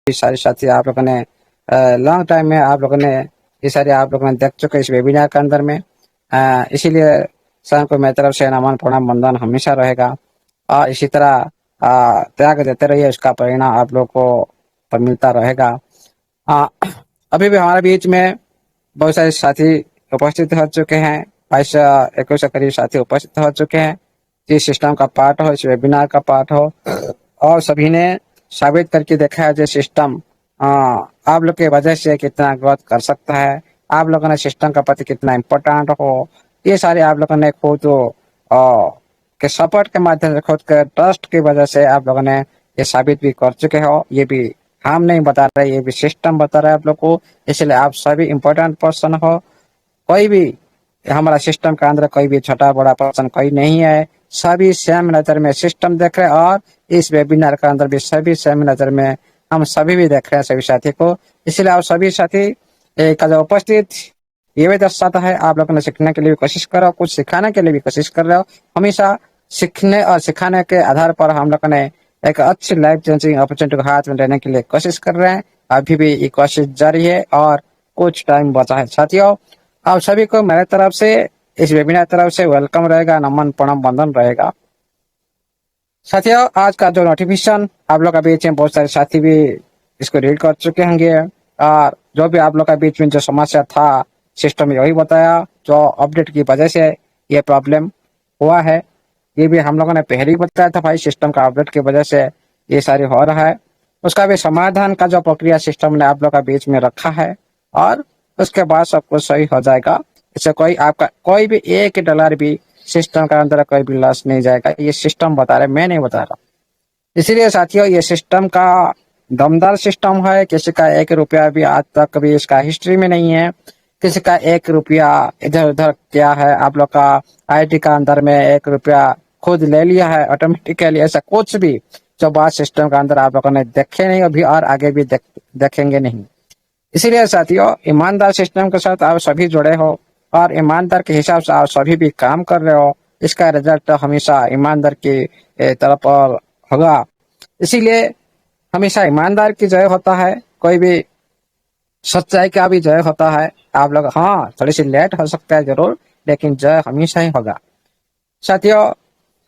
सारे साथी आप लोगों ने लॉन्ग टाइम में आप लोगों ने ये सारे आप लोगों ने देख चुके इस वेबिनार के अंदर में। इसीलिए सर को मेरी तरफ से नमन प्रणाम वंदन हमेशा रहेगा और इसी तरह त्याग देते रहिए, उसका परिणाम आप लोग को पर मिलता रहेगा। अ, अभी भी हमारे बीच में बहुत सारे साथी उपस्थित हो चुके हैं, 22 से करीब साथी उपस्थित हो चुके हैं। इस सिस्टम का पार्ट हो, इस वेबिनार का पार्ट हो, और सभी ने साबित करके देखा है जो सिस्टम आप लोग के वजह से कितना ग्रोथ कर सकता है, आप लोगों ने सिस्टम का प्रति कितना इम्पोर्टेंट हो, ये सारे आप लोगों ने खुद के सपोर्ट के माध्यम से, खुद के ट्रस्ट की वजह से आप लोगों ने ये साबित भी कर चुके हो। ये भी हम नहीं बता रहे, ये भी सिस्टम बता रहा है आप लोग को। इसलिए आप सभी इम्पोर्टेंट पर्सन हो। कोई भी हमारा सिस्टम के अंदर कोई भी छोटा बड़ा पर्सन कोई नहीं है, सभी सेम नजर में सिस्टम देख रहे हैं, और इस वेबिनार के अंदर भी सभी सेम नजर में हम सभी भी देख रहे हैं सभी साथी को। इसलिए आप सभी साथी का जो उपस्थित ये भी दर्शाता है आप लोगों ने सीखने के लिए भी कोशिश करो, कुछ सिखाने के लिए भी कोशिश कर रहे हो। हमेशा सीखने और सिखाने के आधार पर हम लोगों ने एक अच्छी लाइफ चेंजिंग अपॉर्चुनिटी को हाथ में लेने के लिए कोशिश कर रहे हैं। अभी भी ये कोशिश जारी है और कुछ टाइम बचा है साथियों। आप सभी को मेरे तरफ से, इस वेबिनार तरफ से वेलकम रहेगा, नमन प्रणाम वंदन रहेगा। साथियों, आज का जो नोटिफिकेशन आप लोग का बीच में बहुत सारे साथी भी इसको रीड कर चुके होंगे, और जो भी आप लोग का बीच में जो समस्या था सिस्टम में यही बताया, जो अपडेट की वजह से ये प्रॉब्लम हुआ है। ये भी हम लोगों ने पहले ही बताया था भाई, सिस्टम का अपडेट की वजह से ये सारी हो रहा है। उसका भी समाधान का जो प्रक्रिया सिस्टम ने आप लोग का बीच में रखा है, और उसके बाद सब कुछ सही हो जाएगा। इससे कोई आपका कोई भी $1 भी सिस्टम का अंदर कोई भी लॉस नहीं जाएगा। ये सिस्टम बता रहे, मैं नहीं बता रहा। इसीलिए साथियों, ये सिस्टम का दमदार सिस्टम है। किसी का $1 भी आज तक कभी इसका हिस्ट्री में नहीं है। किसी का $1 इधर उधर क्या है, आप लोग का आईटी का अंदर में $1 खुद ले लिया है ऑटोमेटिकली, ऐसा कुछ भी जो बात सिस्टम का अंदर आप लोगों ने देखे नहीं अभी, और आगे भी देखेंगे नहीं। इसीलिए साथियों, ईमानदार सिस्टम के साथ आप सभी जुड़े हो, और ईमानदार के हिसाब से आप सभी भी काम कर रहे हो। इसका रिजल्ट हमेशा ईमानदार की तरफ पर होगा। इसीलिए हमेशा ईमानदार की जय होता है, कोई भी सच्चाई का भी जय होता है। आप लोग हाँ थोड़ी सी लेट हो सकता है जरूर, लेकिन जय हमेशा ही होगा। साथियों,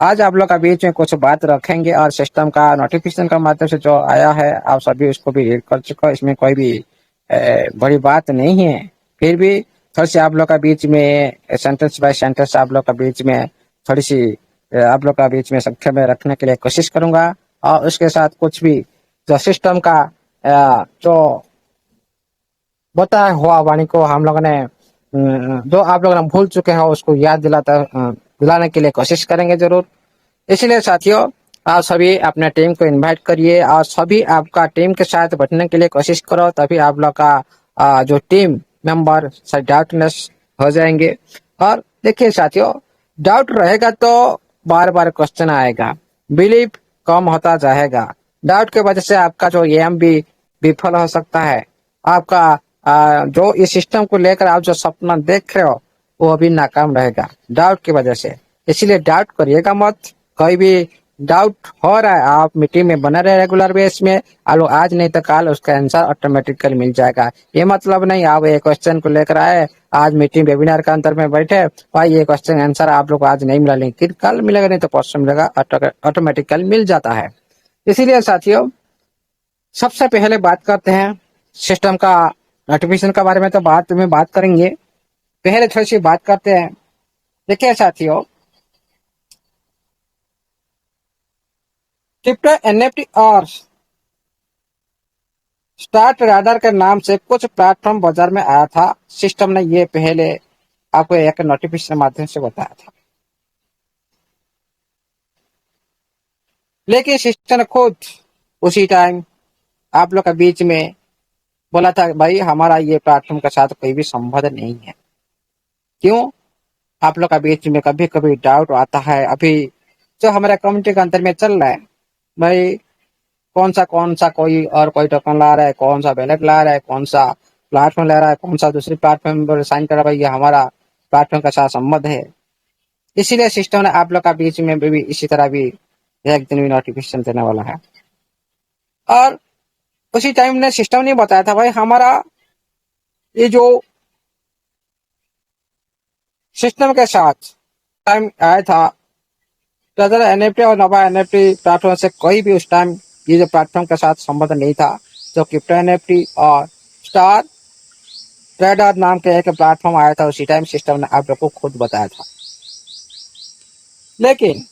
आज आप लोग का बीच में कुछ बात रखेंगे, और सिस्टम का नोटिफिकेशन का माध्यम से जो आया है आप सभी उसको भी रीड कर चुके हो। इसमें कोई भी बड़ी बात नहीं है। फिर भी थोड़ी सी आप लोग का बीच में सेंटेंस बाय सेंटेंस आप लोग का बीच में थोड़ी सी आप लोग का बीच में संख्या में रखने के लिए कोशिश करूंगा, और उसके साथ कुछ भी जो सिस्टम का जो बताया हुआ वाणी को हम लोगों ने जो आप लोग भूल चुके हैं उसको याद दिलाने के लिए कोशिश करेंगे जरूर। इसलिए साथियों, आप सभी अपने टीम को इनवाइट करिए, और सभी आपका टीम के साथ बैठने के लिए कोशिश करो, तभी आप लोग का जो टीम मेंबर डाउटनेस हो जाएंगे। और देखिए साथियों, डाउट रहेगा तो बार बार क्वेश्चन आएगा, बिलीव कम होता जाएगा। डाउट की वजह से आपका जो एम भी विफल हो सकता है। आपका जो इस सिस्टम को लेकर आप जो सपना देख रहे हो वो अभी नाकाम रहेगा डाउट की वजह से। इसलिए डाउट करिएगा मत। कोई भी डाउट हो रहा है, आप मीटिंग में बने रहे रेगुलर बेस में, आज नहीं तो कल उसका आंसर ऑटोमेटिकली मिल जाएगा। ये मतलब नहीं आप ये क्वेश्चन को लेकर आए, आज मीटिंग वेबिनार के अंदर में बैठे, भाई ये क्वेश्चन आंसर आप लोग आज नहीं मिला, लेकिन कल मिलेगा, नहीं तो परसों मिलेगा, ऑटोमेटिकली मिल जाता है। इसीलिए साथियों, सबसे पहले बात करते हैं सिस्टम का नोटिफिकेशन का बारे में, तो बात करेंगे। पहले थोड़ी सी बात करते हैं। देखिए साथियों, क्रिप्टो एनएफटी और स्टार्ट रैडर के नाम से कुछ प्लेटफॉर्म बाजार में आया था। सिस्टम ने ये पहले आपको एक नोटिफिकेशन माध्यम से बताया था, लेकिन सिस्टम ने खुद उसी टाइम आप लोग के बीच में बोला था, भाई हमारा ये प्लेटफॉर्म के साथ कोई भी संबंध नहीं है। क्यों? आप लोग का बीच में कभी कभी डाउट आता है। अभी जो हमारे कम्युनिटी के अंदर में चल रहा है, भाई कौन सा कोई टोकन ला रहा है, कौन सा वैलेट ला रहा है, कौन सा प्लेटफॉर्म ले रहा है, कौन सा दूसरी प्लेटफॉर्म पर साइन कर रहा है, भाई ये हमारा प्लेटफॉर्म के साथ संबंध है। इसीलिए सिस्टम ने आप लोग का बीच में भी इसी तरह भी एक दिन भी नोटिफिकेशन देने वाला है। और उसी टाइम ने सिस्टम नहीं बताया था भाई हमारा ये जो सिस्टम के साथ टाइम आया था, तो अगर एनएफटी और नवा एनएफटी प्लेटफॉर्म से कोई भी उस टाइम ये जो प्लेटफॉर्म के साथ संबंध नहीं था, जो क्रिप्टो एनएफटी और स्टार ट्रेडर नाम के एक प्लेटफॉर्म आया था, उसी टाइम सिस्टम ने आप लोग को खुद बताया था। लेकिन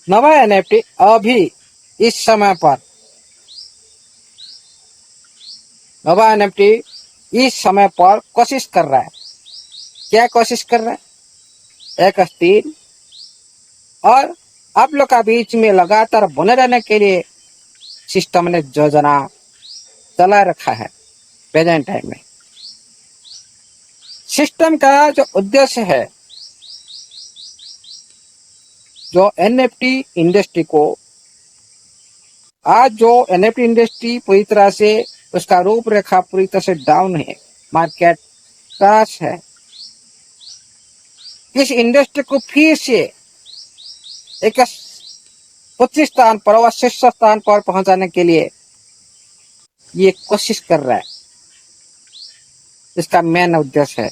नवा एनएफटी अभी इस समय पर नवा एनएफटी इस समय पर कोशिश कर रहा है। क्या कोशिश कर रहा है? एक स्थिर और आप लोग का बीच में लगातार बने रहने के लिए सिस्टम ने योजना चला रखा है। प्रेजेंट टाइम में सिस्टम का जो उद्देश्य है, जो एनएफटी इंडस्ट्री को, आज जो एनएफटी इंडस्ट्री पूरी तरह से उसका रूपरेखा पूरी तरह से डाउन है, मार्केट क्रैश है, इस इंडस्ट्री को फिर से एक उच्च स्थान पर और शीर्ष स्थान पर पहुंचाने के लिए ये कोशिश कर रहा है। इसका मेन उद्देश्य है।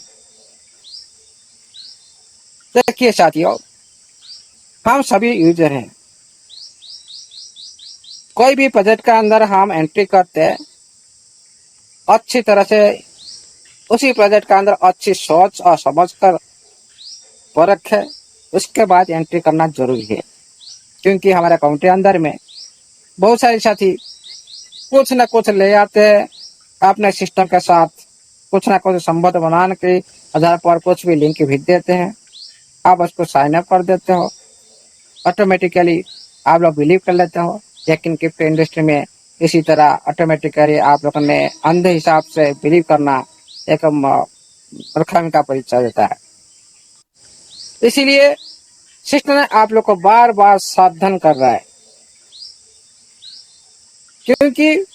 देखिए साथियों, हम सभी यूजर हैं। कोई भी प्रोजेक्ट का अंदर हम एंट्री करते हैं, अच्छी तरह से उसी प्रोजेक्ट का अंदर अच्छी सोच और समझ कर परख है, उसके बाद एंट्री करना जरूरी है। क्योंकि हमारे अकाउंट के अंदर में बहुत सारे साथी कुछ न कुछ ले आते हैं अपने सिस्टम के साथ, कुछ ना कुछ संबंध बनाने के आधार पर कुछ भी लिंक भेज देते हैं, आप उसको साइन अप कर देते हो, ऑटोमेटिकली आप लोग बिलीव कर लेते हो। लेकिन क्रिप्टो इंडस्ट्री में इसी तरह ऑटोमेटिकली आप लोगों ने अंधे हिसाब से बिलीव करना एक मूर्खामी का परिचय देता है। इसीलिए सिस्टम ने आप लोग को बार बार सावधान कर रहा है। क्योंकि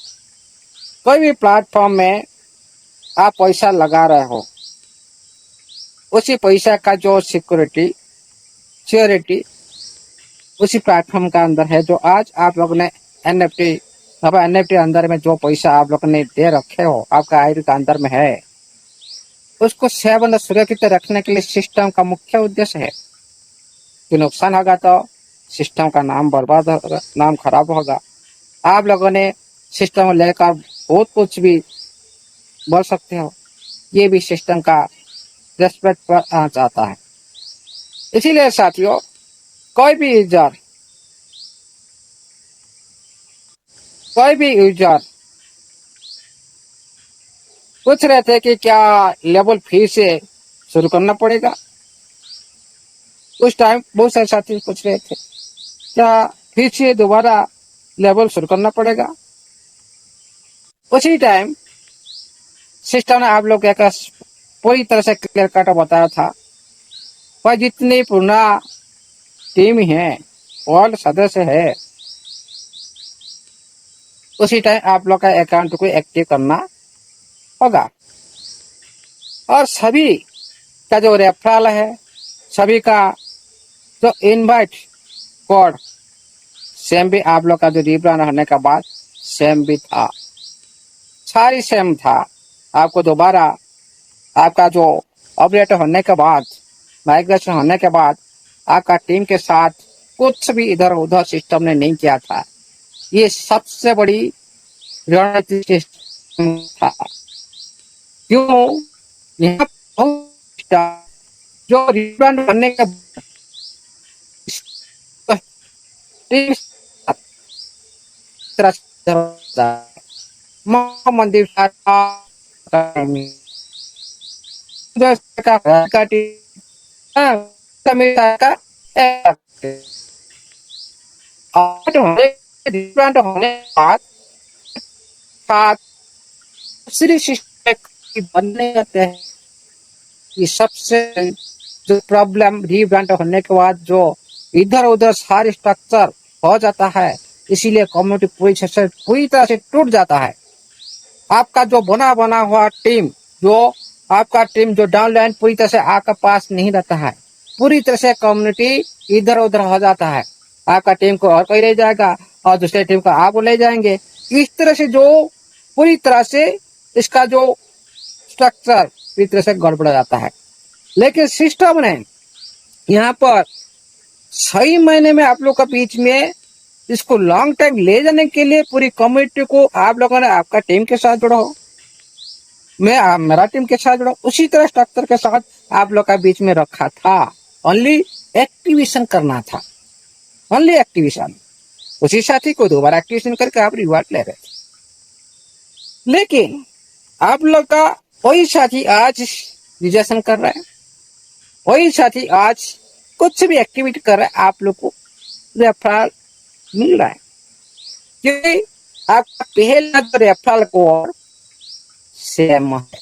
कोई भी प्लेटफॉर्म में आप पैसा लगा रहे हो, उसी पैसा का जो सिक्योरिटी उसी प्लेटफॉर्म का अंदर है। जो आज आप लोगों ने एनएफटी अंदर में जो पैसा आप लोगों ने दे रखे हो, आपका आईडी का अंदर में है, उसको सेवन सुरक्षित रखने के लिए सिस्टम का मुख्य उद्देश्य है कि नुकसान होगा तो सिस्टम का नाम बर्बाद होगा, नाम खराब होगा। आप लोगों ने सिस्टम लेकर बहुत कुछ भी बोल सकते हो, ये भी सिस्टम का रेस्पेक्ट पर चाहता है। इसीलिए साथियों, कोई भी यूजर पूछ रहे थे कि क्या लेवल फिर से शुरू करना पड़ेगा। उस टाइम बहुत सारे साथी पूछ रहे थे क्या फिर से दोबारा लेवल शुरू करना पड़ेगा। उसी टाइम सिस्टम ने आप लोग एक पूरी तरह से क्लियर कट बताया था, पर जितनी पुराना टीम है, वर्ल्ड सदस्य है, उसी टाइम आप लोग का अकाउंट को एक्टिव करना होगा। और सभी का जो रेफरल है, सभी का जो इनवाइट कोड सेम भी आप लोग का जो रिब्रांड होने के बाद सेम भी था, सारी सेम था। आपको दोबारा आपका जो अपडेट होने के बाद, माइग्रेशन होने के बाद, आपका टीम के साथ कुछ भी इधर उधर सिस्टम ने नहीं किया था। ये सबसे बड़ी रणनीति सिस्टम था। क्यों? यहाँ जो रिब्रांड करने के मंदिर होने बाद श्री शिष्य बनने जाते हैं। ये सबसे जो प्रॉब्लम रीब्रांड होने के बाद जो इधर उधर सारी स्ट्रक्चर हो जाता है, इसीलिए कम्युनिटी पूरी तरह से टूट जाता है। आपका जो बना हुआ टीम, आपका टीम जो डाउनलाइन पूरी तरह से आपके पास नहीं रहता है, पूरी तरह से कम्युनिटी इधर उधर हो जाता है। आपका टीम को और कोई ले जाएगा और दूसरे टीम को आप ले जाएंगे। इस तरह से जो पूरी तरह से इसका जो स्ट्रक्चर पूरी तरह से गड़बड़ा जाता है। लेकिन सिस्टम ने यहाँ पर सही मायने में आप लोग का बीच में इसको लॉन्ग टाइम ले जाने के लिए पूरी कम्युनिटी को आप लोगों ने आपका टीम के साथ जोड़ा हो, मैं मेरा टीम के साथ जुड़ा, उसी तरह स्ट्रक्चर के साथ आप लोग का बीच में रखा था। ओनली एक्टिवेशन करना था, ओनली एक्टिवेशन। उसी साथी को दोबारा एक्टिवेशन करके आप रिवार्ड ले रहे थे। लेकिन आप लोग का वही साथी आज रिजेक्शन कर रहा है, वही साथी आज कुछ भी एक्टिविटी कर रहा है, आप लोग को रेफरल मिल रहा है। क्योंकि आपका पहला जो रेफरल कोड सेम है,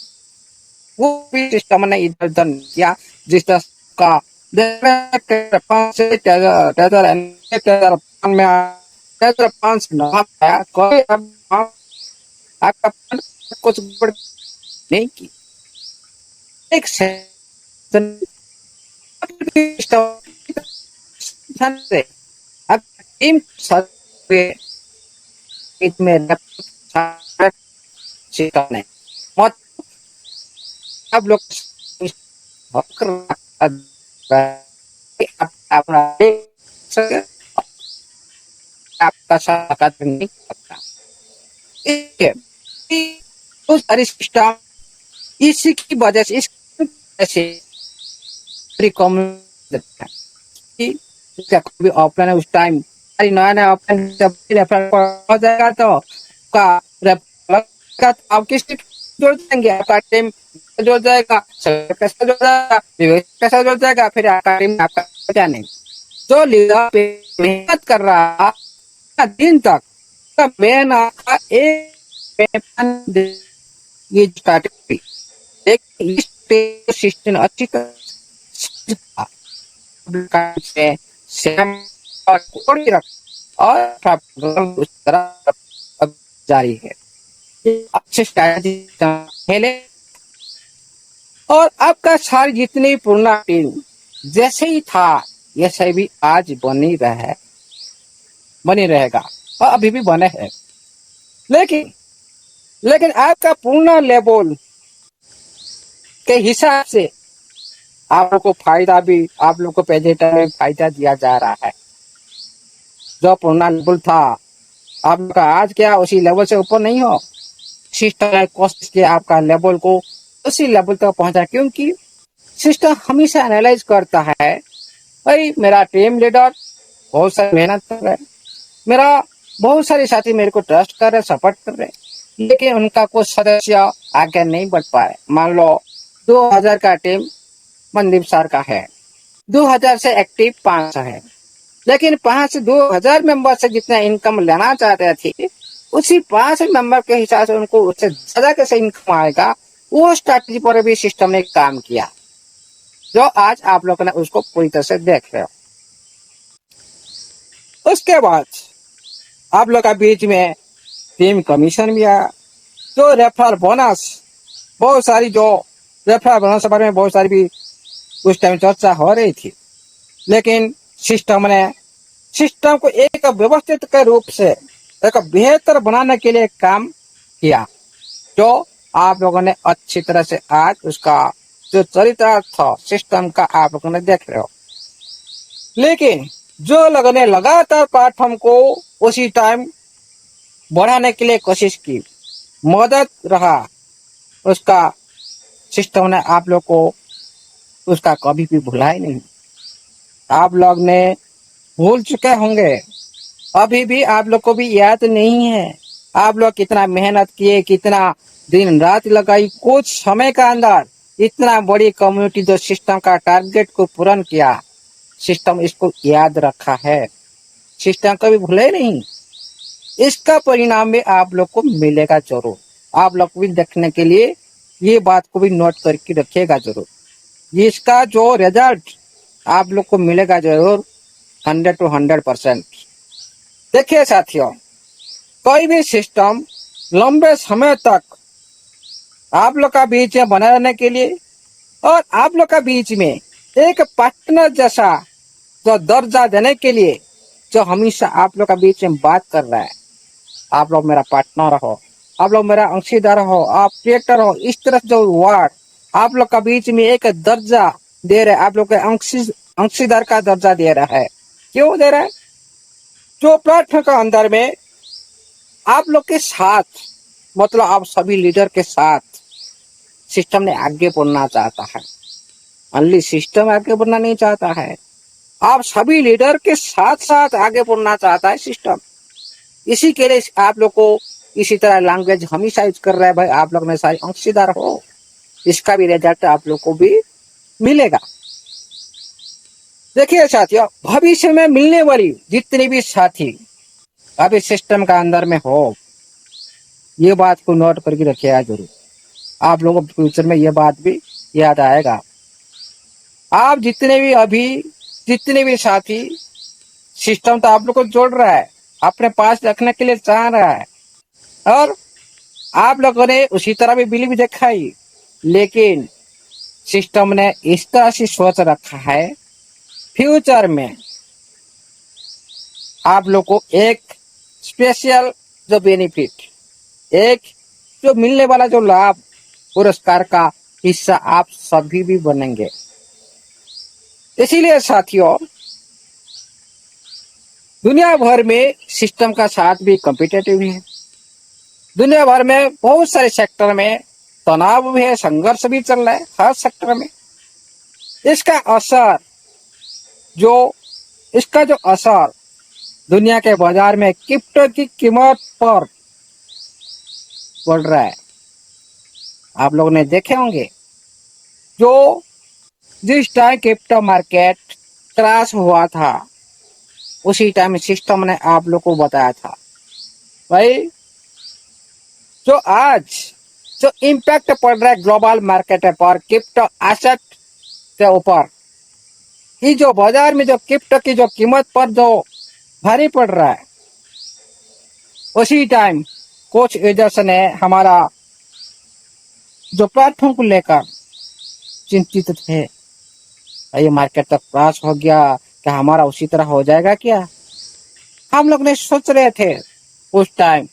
वो भी सिस्टम ने इधर उधर किया। जिस तरह का कोई आपका कुछ नहीं की। एक अब टीम में मत आप लोग अपना आपका साथ नहीं करता। सारी सिस्टम इसी की वजह से भी ऑफलाइन है उस टाइम नया नया ऑफलाइन जब हो जाएगा तो आप किस जोड़ देंगे, आपका टीम जोड़ जाएगा, कैसा जोड़ जाएगा, कैसा जोड़ जाएगा, फिर आपका टीम आपका क्या नहीं। जो लीडर पे मेहनत कर रहा दिन तक मेन आपका एक ये स्ट्रैटेजी सिस्टम अच्छी तरह और उस तरह जारी है। अच्छे स्ट्रैटेजी खेले और आपका सारी जितनी पुराना टीम जैसे ही था वैसे भी आज बनी रहेगा और अभी भी बने है। लेकिन आपका पूर्ण लेवल के हिसाब से आप लोग को फायदा भी, आप लोग को पेजेटर में फायदा दिया जा रहा है। जो पुराना लेवल था आप लोग का आज क्या उसी लेवल से ऊपर नहीं हो, सिस्टम ने कोशिश किया आपका लेवल को उसी लेवल तक पहुंचा। क्योंकि सिस्टम हमेशा एनालाइज करता है, भाई मेरा टीम लीडर बहुत सारी मेहनत कर रहे हैं, मेरा बहुत सारे साथी मेरे को ट्रस्ट कर रहे, सपोर्ट कर रहे, लेकिन उनका कुछ सदस्य आगे नहीं बढ़ पा रहे। मान लो 2000 का टीम मनदीप सर का है, 2000 से एक्टिव 500 है, लेकिन 5 से 2000 मेंबर से जितना इनकम लेना चाहते थे उसी 5 मेंबर के हिसाब से उनको उससे ज्यादा कैसे इनकम आएगा, वो स्ट्रैटेजी पर भी सिस्टम ने काम किया, जो आज आप लोगों ने उसको पूरी तरह से देख रहे हो। उसके बाद आप लोग का बीच में टीम कमीशन भी आया, जो रेफरल बोनस, बहुत सारी जो रेफरल बोनस के बारे में बहुत सारी भी उस टाइम चर्चा हो रही थी। लेकिन सिस्टम ने सिस्टम को एक व्यवस्थित के रूप से एक बेहतर बनाने के लिए काम किया, जो आप लोगों ने अच्छी तरह से आज उसका जो चरितार्थ सिस्टम का आप लोगों ने देख रहे हो। लेकिन जो लोगों ने लगातार प्लेटफॉर्म को उसी टाइम बढ़ाने के लिए कोशिश की, मदद रहा उसका, सिस्टम ने आप लोग को उसका कभी भी भुला ही नहीं। आप लोग ने भूल चुके होंगे, अभी भी आप लोग को भी याद नहीं है आप लोग कितना मेहनत किए, कितना दिन रात लगाई, कुछ समय का अंदर इतना बड़ी कम्युनिटी जो सिस्टम का टारगेट को पूर्ण किया। सिस्टम इसको याद रखा है, सिस्टम कभी भूले नहीं। इसका परिणाम भी आप लोग को मिलेगा जरूर। आप लोग भी देखने के लिए ये बात को भी नोट करके रखिएगा जरूर। इसका जो रिजल्ट आप लोग को मिलेगा जरूर 100 to 100%। देखिए साथियों, कोई भी सिस्टम लंबे समय तक आप लोग का बीच में बना रहने के लिए और आप लोग का बीच में एक पार्टनर जैसा जो दर्जा देने के लिए जो हमेशा आप लोग का बीच में बात कर रहा है, आप लोग मेरा पार्टनर हो, आप लोग मेरा अंशीदार हो, आप क्रिएटर हो, इस तरह जो वर्ड आप लोग का बीच में एक दर्जा दे रहे, आप लोग के अंशीदार का दर्जा दे रहा है। क्यों दे रहा है? जो प्लेटफॉर्म का अंदर में आप लोग के साथ, मतलब आप सभी लीडर के साथ सिस्टम ने आगे बढ़ना चाहता है। ओनली सिस्टम आगे बढ़ना नहीं चाहता है, आप सभी लीडर के साथ साथ आगे बढ़ना चाहता है सिस्टम। इसी के लिए आप लोग को इसी तरह लैंग्वेज हमेशा यूज कर रहा है। भाई आप लोग में सारे अंशीदार हो, इसका भी रिजल्ट आप लोग को भी मिलेगा। देखिए साथियों, भविष्य में मिलने वाली जितने भी साथी अभी सिस्टम का अंदर में हो, ये बात को नोट करके रखिएगा जरूर। आप लोगों को फ्यूचर में ये बात भी याद आएगा। आप जितने भी साथी सिस्टम तो आप लोग को जोड़ रहा है, अपने पास रखने के लिए चाह रहा है, और आप लोगों ने उसी तरह भी बिलीव दिखाई, लेकिन सिस्टम ने इस तरह से सोच रखा है फ्यूचर में आप लोग को एक स्पेशल जो बेनिफिट, एक जो मिलने वाला जो लाभ, पुरस्कार का हिस्सा आप सभी भी बनेंगे। इसीलिए साथियों, दुनिया भर में सिस्टम का साथ भी कॉम्पिटेटिव है। दुनिया भर में बहुत सारे सेक्टर में तनाव भी है, संघर्ष भी चल रहा है हर सेक्टर में। इसका असर जो इसका जो असर दुनिया के बाजार में क्रिप्टो की कीमत पर पड़ रहा है। आप लोगों ने देखे होंगे, जो जिस टाइम क्रिप्टो मार्केट क्रैश हुआ था, उसी टाइम सिस्टम ने आप लोग को बताया था भाई, जो आज जो इम्पैक्ट पड़ रहा है ग्लोबल मार्केट पर क्रिप्टो एसेट के ऊपर, ये जो बाजार में जो क्रिप्टो की जो कीमत पर जो भारी पड़ रहा है, उसी टाइम कुछ यूजर्स ने हमारा जो प्लेटफॉर्म को लेकर चिंतित थे। ये मार्केट तक क्रैश हो गया, क्या हमारा उसी तरह हो जाएगा क्या? हम लोग ने सोच रहे थे उस टाइम,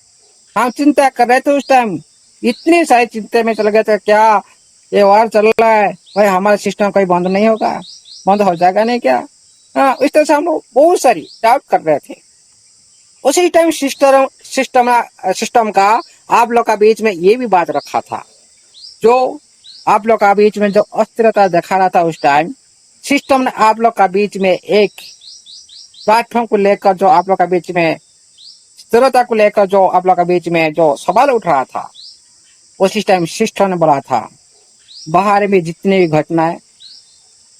हम चिंता कर रहे थे उस टाइम, इतनी सारी चिंता में चल गए थे, क्या ये वार चल रहा है भाई, हमारा सिस्टम कहीं बंद नहीं होगा, बंद हो जाएगा नहीं क्या? हाँ, इस तरह से हम लोग बहुत सारी डाउट कर रहे थे। उसी टाइम सिस्टम का आप लोग का बीच में ये भी बात रखा था, जो आप लोग का बीच में जो अस्थिरता दिखा रहा था उस टाइम, सिस्टम ने आप लोग का बीच में एक प्लेटफॉर्म को लेकर, जो आप लोग का बीच में स्थिरता को लेकर जो आप लोग के बीच में जो सवाल उठ रहा था, उसी टाइम सिस्टम ने बोला था बाहर में जितने भी घटनाएं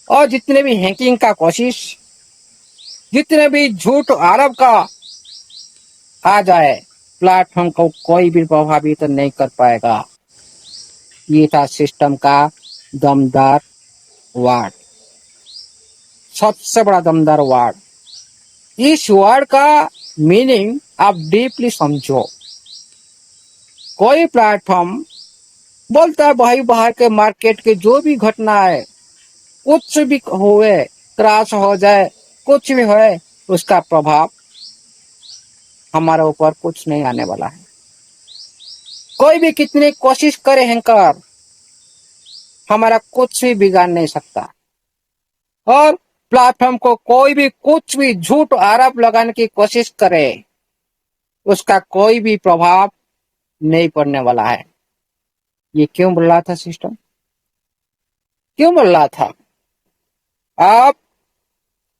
और जितने भी हैकिंग का कोशिश, जितने भी झूठ आरोप का आ जाए, प्लेटफॉर्म को कोई भी प्रभावित नहीं कर पाएगा। ये था सिस्टम का दमदार वार्ड, सबसे बड़ा दमदार वार्ड। इस वर्ड का मीनिंग आप डीपली समझो। कोई प्लेटफॉर्म बोलता है भाई बाहर के मार्केट के जो भी घटना है, कुछ भी हुए, क्रैश हो जाए, कुछ भी होए, उसका प्रभाव हमारे ऊपर कुछ नहीं आने वाला है। कोई भी कितनी कोशिश करे हैकर, हमारा कुछ भी बिगाड़ नहीं सकता। और प्लेटफॉर्म को कोई भी कुछ भी झूठ आरोप लगाने की कोशिश करे, उसका कोई भी प्रभाव नहीं पड़ने वाला है। ये क्यों बोल रहा था सिस्टम? क्यों बोल रहा था? आप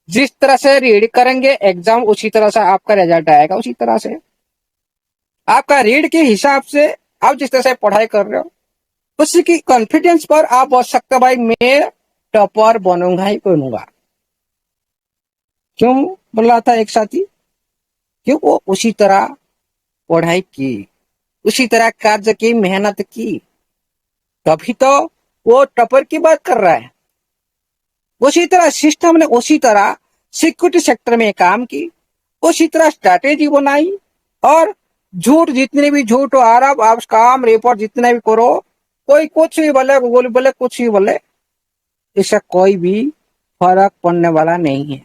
जिस तरह से रीड करेंगे एग्जाम, उसी तरह से आपका रिजल्ट आएगा। उसी तरह से आपका रीड के हिसाब से आप जिस तरह से पढ़ाई कर रहे हो, उसी की कॉन्फिडेंस पर आप बोल सकते हो भाई मैं टॉपर बनूंगा ही बनूंगा। क्यों बोल रहा था एक साथी? क्यों वो उसी तरह पढ़ाई की, उसी तरह कार्य की, मेहनत की, तभी तो वो टॉपर की बात कर रहा है। उसी तरह सिस्टम ने उसी तरह सिक्योरिटी सेक्टर में काम की, उसी तरह स्ट्रैटेजी बनाई, और झूठ जितने भी झूठ आरोप आप काम रिपोर्ट जितने भी करो, कोई कुछ भी बोले, गूगल बोले, कुछ भी बोले, इससे कोई भी फर्क पड़ने वाला नहीं है।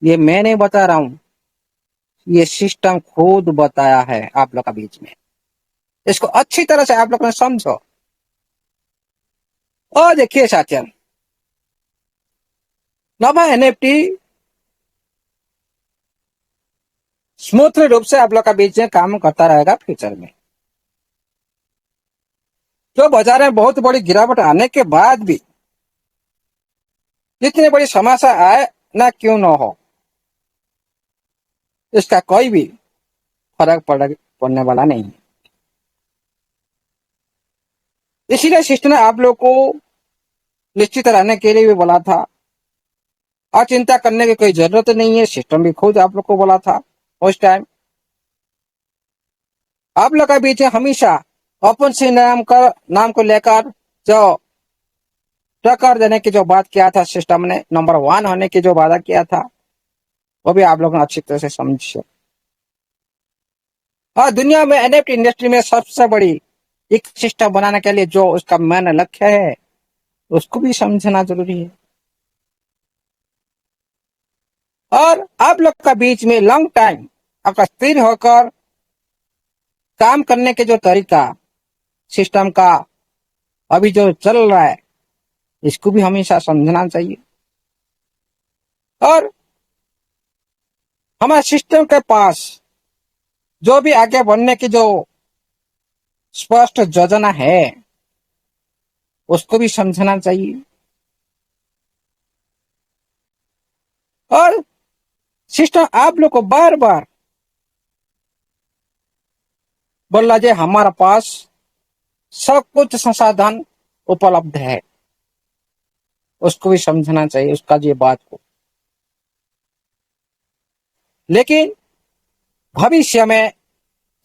ये मैं नहीं बता रहा हूं, ये सिस्टम खुद बताया है आप लोग का बीच में। इसको अच्छी तरह से आप लोग ने समझो। और देखिए साथियों, नवा एनएफटी स्मूथली रूप से आप लोग का बीच में काम करता रहेगा फ्यूचर में। जो बाजार में बहुत बड़ी गिरावट आने के बाद भी जितनी बड़ी समस्या आए ना क्यों ना हो, इसका कोई भी फर्क पड़ने वाला नहीं है। इसीलिए सिस्टम ने आप लोग को निश्चित रहने के लिए भी बोला था और चिंता करने की कोई जरूरत नहीं है। सिस्टम भी खुद आप लोग को बोला था उस टाइम। आप लोग के बीच में हमेशा ओपन सी नाम को लेकर जो टक्कर देने की जो बात किया था, सिस्टम ने नंबर 1 होने की जो वादा किया था, वो भी आप लोग ने अच्छी तरह से समझे। और दुनिया में एनएफटी इंडस्ट्री में सबसे बड़ी एक सिस्टम बनाने के लिए जो उसका मेन लक्ष्य है, उसको भी समझना जरूरी है। और आप लोग का बीच में लॉन्ग टाइम आपका स्थिर होकर काम करने के जो तरीका सिस्टम का अभी जो चल रहा है, इसको भी हमेशा समझना चाहिए। और हमारे सिस्टम के पास जो भी आगे बढ़ने की जो स्पष्ट योजना है, उसको भी समझना चाहिए। और सिस्टम आप लोग को बार बार बोला जे हमारे पास सब कुछ संसाधन उपलब्ध है, उसको भी समझना चाहिए उसका ये बात को। लेकिन भविष्य में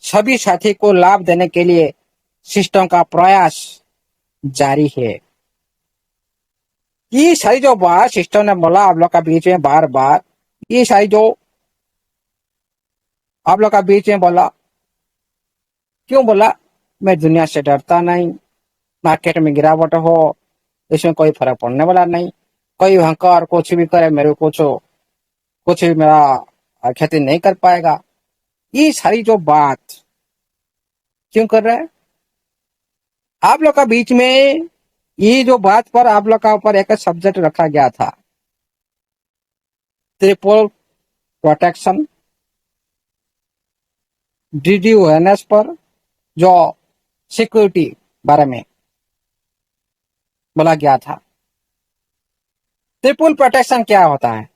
सभी साथी को लाभ देने के लिए सिस्टम का प्रयास जारी है। ये सारी जो बात सिस्टम ने बोला आप लोग का बीच में बार बार, ये सारी जो आप लोग का बीच में बोला, क्यों बोला? मैं दुनिया से डरता नहीं, मार्केट में गिरावट हो इसमें कोई फर्क पड़ने वाला नहीं, कोई हंकार कुछ भी करे मेरे को कुछ भी मेरा क्षति नहीं कर पाएगा। ये सारी जो बात क्यों कर रहा है आप लोग का बीच में? ये जो बात पर आप लोग का ऊपर एक सब्जेक्ट रखा गया था, ट्रिपल प्रोटेक्शन, DDoS पर जो सिक्योरिटी बारे में बोला गया था। ट्रिपल प्रोटेक्शन क्या होता है?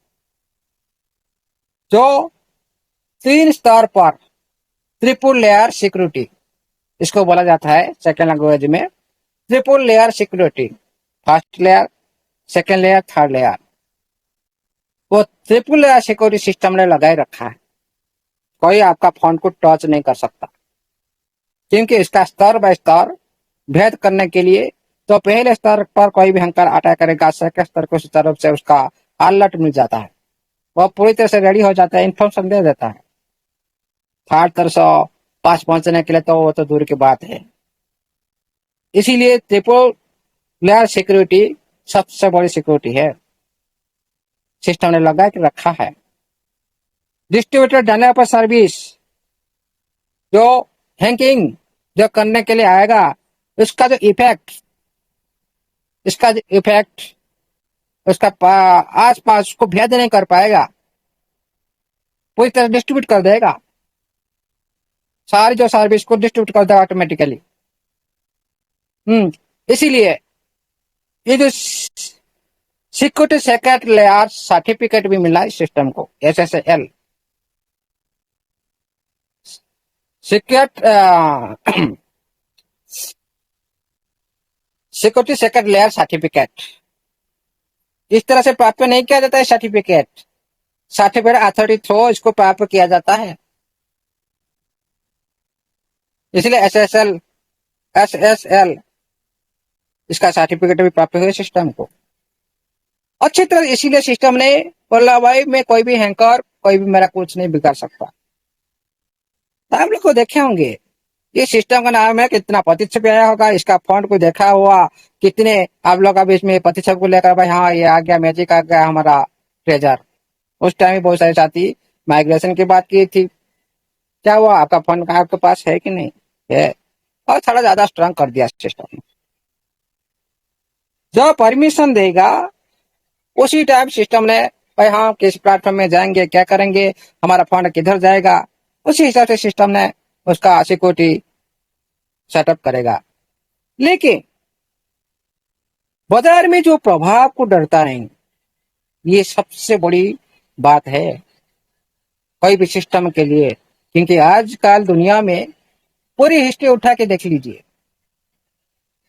जो 3 स्तर पर ट्रिपल लेयर सिक्योरिटी, इसको बोला जाता है सेकेंड लैंग्वेज में triple layer security. First layer, second layer, third layer, वो ट्रिपल लेयर सिक्योरिटी सिस्टम ने लगाए रखा है। कोई आपका फोन को टच नहीं कर सकता, क्योंकि इसका स्तर बाय स्तर भेद करने के लिए तो पहले स्तर पर कोई भी हैकर अटैक करेगा, सेकंड स्तर को उस तरफ से उसका अलर्ट मिल जाता है, वह पूरी तरह से रेडी हो जाता है, इन्फॉर्मेशन दे देता है। थर्ड तरह से पास पहुंचने के लिए तो वो तो दूर की बात है। इसीलिए ट्रिपल लेयर सिक्योरिटी सबसे बड़ी सिक्योरिटी है, सिस्टम ने लगा के रखा है। डिस्ट्रीब्यूटेड डेवलपर सर्विस, जो हैकिंग जो करने के लिए आएगा, उसका जो इफेक्ट उसका आस पास को भेद नहीं कर पाएगा, पूरी तरह डिस्ट्रीब्यूट कर देगा, सारी जो सर्विस को डिस्ट्रीब्यूट कर देगा ऑटोमेटिकली। इसीलिए ये जो सिक्योरिटी सेक्रेट लेयर सर्टिफिकेट भी मिला है सिस्टम को, SSL security secret layer certificate. इस तरह से प्राप्त नहीं किया जाता है सर्टिफिकेट अथॉरिटी थ्रू इसको प्राप्त किया जाता है। इसलिए SSL इसका सर्टिफिकेट भी प्राप्त हुआ सिस्टम को अच्छी तरह। इसीलिए सिस्टम ने बोला भाई मैं कोई भी हैकर कोई भी मेरा कुछ नहीं बिगाड़ सकता। तो आप लोग को देखे होंगे ये सिस्टम का नाम है, कितना प्रतिशत आया होगा, इसका फॉन्ट को देखा हुआ, कितने आप लोग का बीच में प्रतिशत को लेकर भाई हाँ ये आ गया, मैजिक आ गया हमारा ट्रेजर, उस टाइम भी बहुत सारे साथी माइग्रेशन की बात की थी। क्या हुआ, आपका फंड कहाँ आपके पास है कि नहीं है? और थोड़ा ज्यादा स्ट्रांग कर दिया सिस्टम ने। जो परमिशन देगा उसी टाइम सिस्टम ने, भाई हाँ किस प्लेटफॉर्म में जाएंगे, क्या करेंगे, हमारा फंड किधर जाएगा, उसी हिसाब से सिस्टम ने उसका सिक्योरिटी सेटअप करेगा। लेकिन बाजार में जो प्रभाव को डरता नहीं, ये सबसे बड़ी बात है कोई भी सिस्टम के लिए। क्योंकि आजकल दुनिया में पूरी हिस्ट्री उठा के देख लीजिए,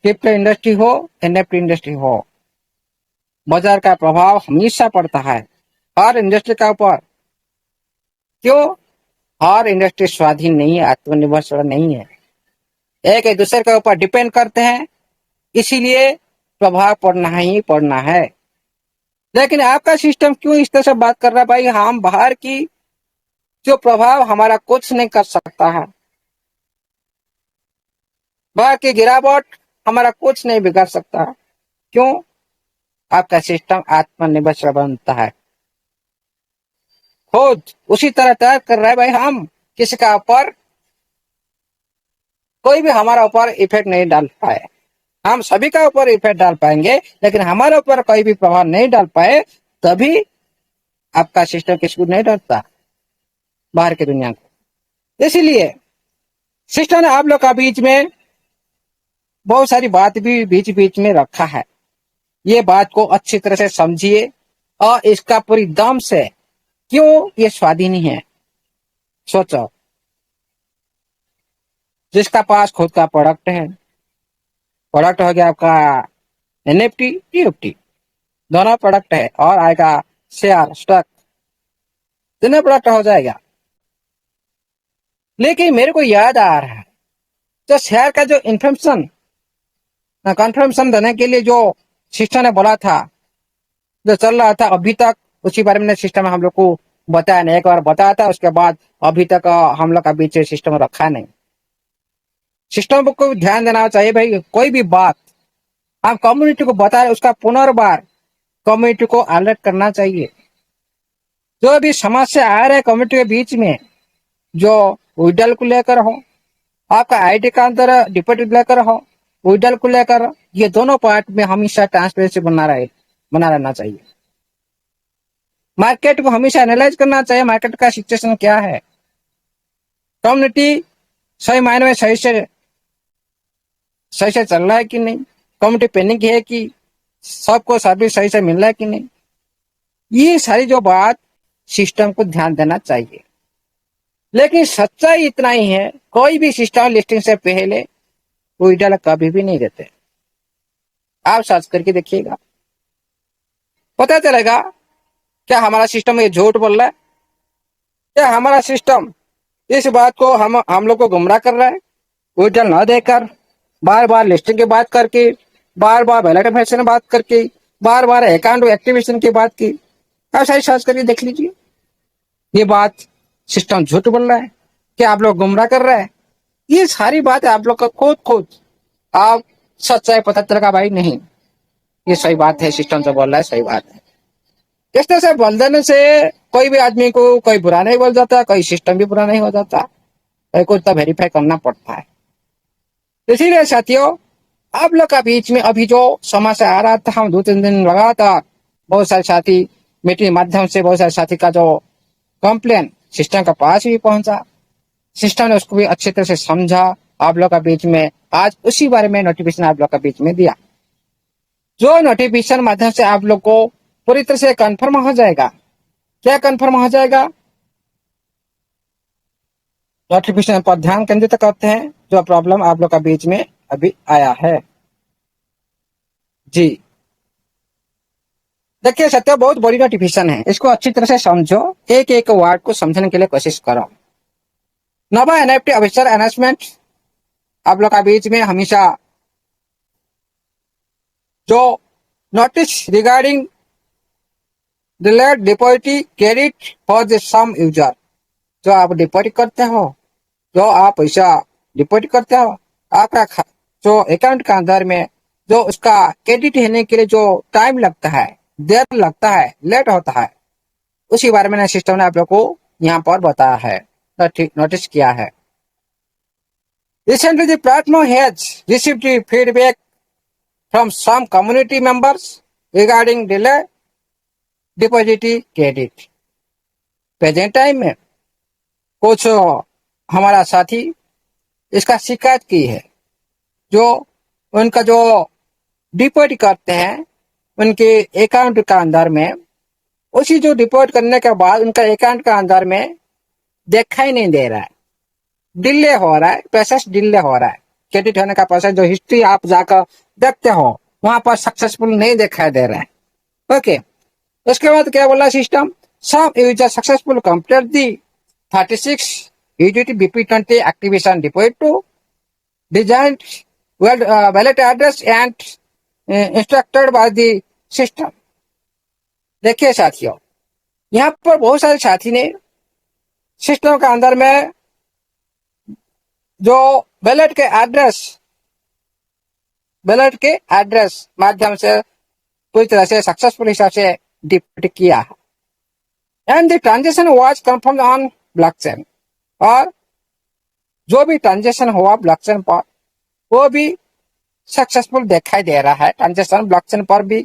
क्रिप्टो इंडस्ट्री हो, एनएफटी इंडस्ट्री हो, बाजार का प्रभाव हमेशा पड़ता है हर इंडस्ट्री का ऊपर। क्यों? हर इंडस्ट्री स्वाधीन नहीं है, आत्मनिर्भर नहीं है, एक दूसरे के ऊपर डिपेंड करते हैं, इसीलिए प्रभाव पड़ना ही पड़ना है। लेकिन आपका सिस्टम क्यों इस तरह से बात कर रहा है, भाई हम बाहर की जो प्रभाव हमारा कुछ नहीं कर सकता है, बाहर की गिरावट हमारा कुछ नहीं बिगाड़ सकता। क्यों? आपका सिस्टम आत्मनिर्भर बनता है, खुद उसी तरह तैयार कर रहा है, भाई हम किसी का ऊपर, कोई भी हमारा ऊपर इफेक्ट नहीं डाल पाए। हम सभी का ऊपर इफेक्ट डाल पाएंगे, लेकिन हमारे ऊपर कोई भी प्रभाव नहीं डाल पाए, तभी आपका सिस्टम किसी को नहीं डरता बाहर की दुनिया को। इसीलिए सिस्टम ने आप लोग का बीच में बहुत सारी बात भी बीच बीच में रखा है। ये बात को अच्छी तरह से समझिए और इसका पूरी दम से, क्यों ये स्वाधीन है। सोचो, जिसका पास खुद का प्रोडक्ट है, प्रोडक्ट हो गया आपका एनएफटी टीएफटी, दोनों प्रोडक्ट है, और आएगा शेयर स्टॉक, दोनों प्रोडक्ट हो जाएगा। लेकिन मेरे को याद आ रहा है, जो शेयर का जो इन्फॉर्मेशन कंफर्मेशन देने के लिए जो सिस्टम ने बोला था, जो चल रहा था अभी तक, उसी बारे में सिस्टम हम लोग को बताया नहीं। एक बार बताया था, उसके बाद अभी तक हम लोग का बीच सिस्टम रखा नहीं। सिस्टम को ध्यान देना चाहिए भाई, कोई भी बात आप कम्युनिटी को बता रहे, उसका पुनर्बार कम्युनिटी को अलर्ट करना चाहिए। जो भी समस्या आ रहा है कम्युनिटी के बीच में, जो विड्रॉल को लेकर हो, आपका आईडी का अंदर डिपॉजिट लेकर हो, विड्रॉल को लेकर, ये दोनों पार्ट में हमेशा ट्रांसपेरेंसी बना रहना चाहिए। मार्केट को हमेशा एनालाइज करना चाहिए, मार्केट का सिचुएशन क्या है, कम्युनिटी सही मायने में सही से चल रहा है कि नहीं, कम्युनिटी पेनिंग है कि सबको सर्विस सही से मिल रहा है कि नहीं, ये सारी जो बात सिस्टम को ध्यान देना चाहिए। लेकिन सच्चाई इतना ही है, कोई भी सिस्टम लिस्टिंग से पहले विड्रॉल कभी भी नहीं देते। आप सर्च करके देखिएगा, पता चलेगा क्या हमारा सिस्टम ये झूठ बोल रहा है, क्या हमारा सिस्टम इस बात को हम लोग को गुमराह कर रहा है। विड्रॉल न देकर, बार बार लिस्टिंग की बात करके, बार बार वैलिडेशन की बात करके, बार बार अकाउंट एक्टिवेशन की बात की, आप सही सर्च करके देख लीजिए, ये बात सिस्टम झूठ बोल रहा है, क्या आप लोग गुमराह कर रहे हैं। ये सारी बात आप लोग का खुद आप सच्चाई पता चलेगा, भाई नहीं ये सही बात है, सिस्टम जो बोल रहा है सही बात है। इस तरह से बोल देने से कोई भी आदमी को कोई बुरा नहीं बोल जाता, कोई सिस्टम भी बुरा नहीं हो जाता, को तो वेरीफाई करना पड़ता है। इसीलिए साथियों, आप लोग का बीच में अभी जो समस्या आ रहा था, हम 2-3 दिन लगातार बहुत सारे साथी मीटिंग माध्यम से, बहुत सारे साथी का जो कंप्लेन सिस्टम का पास भी पहुंचा, सिस्टम ने उसको भी अच्छी तरह से समझा, आप लोग का बीच में आज उसी बारे में नोटिफिकेशन आप लोग का बीच में दिया। जो नोटिफिकेशन माध्यम से आप लोग को पूरी तरह से कंफर्म हो जाएगा। क्या कंफर्म हो जाएगा? नोटिफिकेशन पर ध्यान केंद्रित करते हैं, जो प्रॉब्लम आप लोग का बीच में अभी आया है। जी देखिए सत्य, बहुत बड़ी नोटिफिकेशन है, इसको अच्छी तरह से समझो, एक एक वर्ड को समझने के लिए कोशिश करो। नवा एनएफटी ऑफिसर अनाउंसमेंट आप लोग का बीच में हमेशा जो notice regarding delayed deposit credit for the some user, जो आप डिपॉजिट करते हो, जो आप पैसा डिपॉजिट करते हो, आपका जो अकाउंट के अंदर में जो उसका क्रेडिट होने के लिए जो टाइम लगता है, देर लगता है, लेट होता है, उसी बारे में सिस्टम ने आप लोग को यहाँ पर बताया है, नोटिस किया है। Recently, the platform has received feedback from some community members regarding delay deposit credit. Present time में कुछ हमारा साथी इसका शिकायत की है, जो उनका जो डिपॉजिट करते हैं उनके अकाउंट का अंदर में, उसी जो डिपॉजिट करने के बाद उनका अकाउंट का अंदर में दिखाई नहीं दे रहा है, डिले हो रहा है, प्रोसेस डिले हो रहा है। क्रेडिट होने का प्रोसेस जो हिस्ट्री आप जाकर देखते हो वहां पर सक्सेसफुल नहीं दिखाई दे रहा है। ओके, उसके बाद क्या बोला system, some user successful complete the 36 UDT BP20 activation deposit to design wallet address and instructed by the system. देखिए साथियों, यहाँ पर बहुत सारे साथी ने सिस्टम के अंदर में जो वैलेट के एड्रेस माध्यम से पूरी तरह से सक्सेसफुल हिसाब से डिपॉजिट किया है and the transaction was confirm on blockchain. और जो भी ट्रांजेक्शन हुआ ब्लॉकचेन पर वो भी सक्सेसफुल दिखाई दे रहा है। ट्रांजेक्शन ब्लॉकचेन पर भी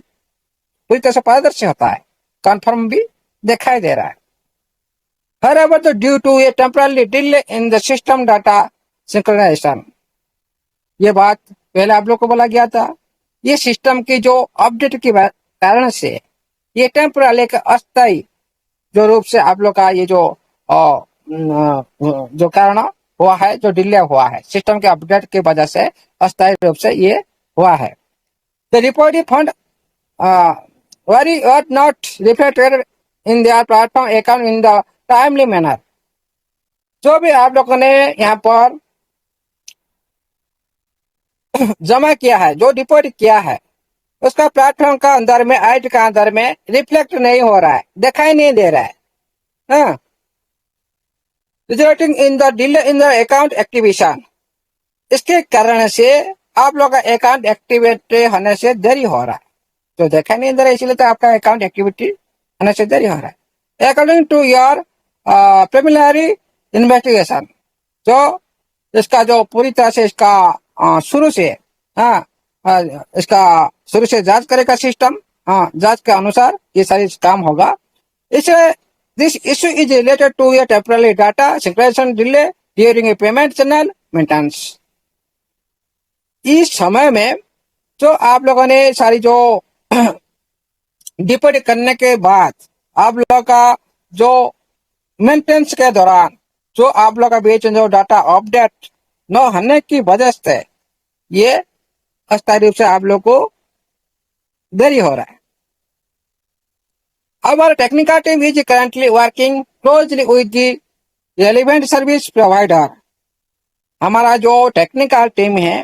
पूरी तरह से पारदर्शी होता है, कंफर्म भी दिखाई दे रहा है। However, due to a temporary delay in the system data synchronization, ये बात पहले आप लोग को बोला गया था, ये सिस्टम की जो अपडेट के कारण से ये टेम्पोरली एक अस्थायी जो रूप से आप लोग का ये जो कारण हुआ है, जो डिले हुआ है सिस्टम के अपडेट की वजह से अस्थायी रूप से ये हुआ है। The reporting fund worry not reflected in their platform account in the timely manner. जो भी आप लोगों ने यहाँ पर जमा किया है, जो डिपॉजिट किया है, उसका प्लेटफॉर्म का अंदर में आईडी का अंदर में रिफ्लेक्ट नहीं हो रहा है, दिखाई नहीं दे रहा है, resulting in the delay in the account activation. इसके कारण से आप लोग का अकाउंट एक्टिवेट होने से देरी हो रहा है, जो दिखाई नहीं दे रहा है, इसलिए तो आपका अकाउंट एक्टिविटी होने से देरी हो रहा है। According to your preliminary investigation, जो इसका जो पूरी तरह से इसका शुरू से इसका शुरू से जांच करेगा सिस्टम, जांच के अनुसार ये सारी काम होगा। इसे this issue is related to a temporary data synchronization delay during a payment channel maintenance. इस समय में जो आप लोगों ने सारी जो डिपॉजिट करने के बाद आप लोगों का जो मेंटेनेंस के दौरान जो आप लोग का बीच जो डाटा अपडेट न होने की वजह से ये अस्थायी रूप से आप लोग को देरी हो रहा है। Our technical team is currently working closely with the relevant service provider. हमारा जो टेक्निकल टीम है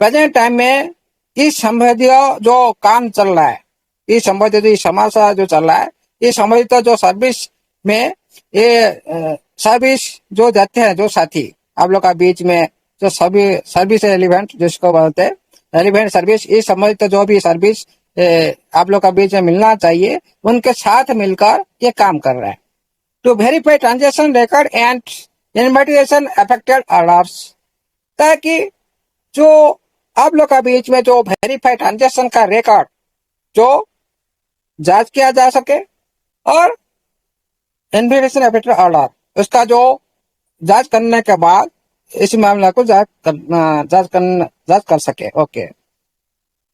प्रेजेंट टाइम में इस संबंधित जो काम चल रहा है, इस संबंधित जो समस्या जो चल रहा है, इस संबंधित जो सर्विस में ये सर्विस जो देते हैं जो साथी आप लोग का बीच में जो सभी सर्विस एलिमेंट जिसको बोलते हैं एलिमेंट सर्विस, इस संबंधित जो भी सर्विस आप लोग का बीच में मिलना चाहिए, उनके साथ मिलकर ये काम कर रहा है। To verify transaction record and investigation affected alerts, ताकि जो आप लोग का बीच में जो वेरीफाई ट्रांजेक्शन का रिकॉर्ड जो जांच किया जा सके और इन्वेस्टिगेशन अफेक्टेड अलर्ट उसका जो जांच करने के बाद इस मामला को जांच कर सके। ओके,